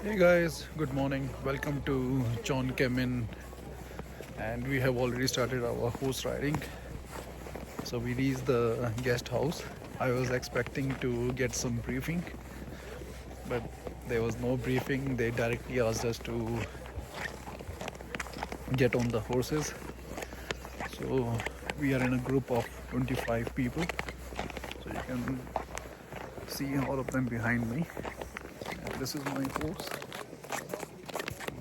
Hey guys, good morning. Welcome to Chon, Kemin, and we have already started our horse riding. So we reached the guest house. I was expecting to get some briefing, but there was no briefing. They directly asked us to get on the horses. So we are in a group of 25 people. So you can see all of them behind me. And this is my horse,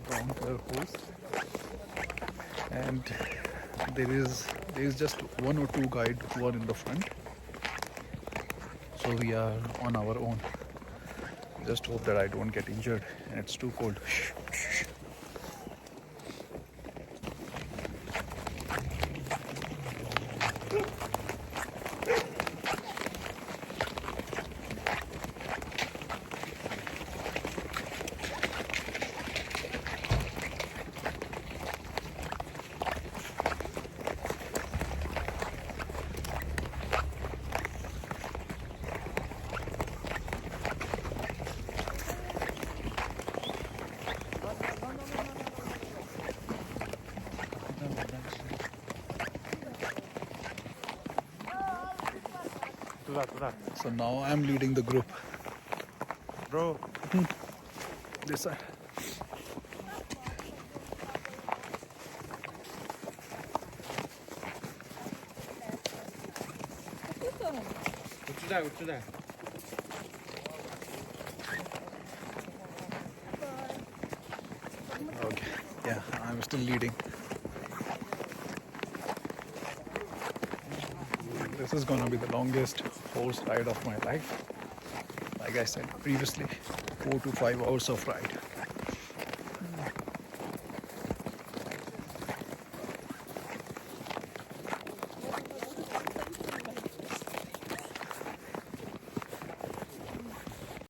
brown color horse. And there is just one or two guide who are in the front, so we are on our own. Just hope that I don't get injured, and it's too cold. So now I'm leading the group, Bro, this side. 고추장. Okay, yeah, I'm still leading. This is gonna be the longest horse ride of my life. Like I said previously, 4 to 5 hours of ride.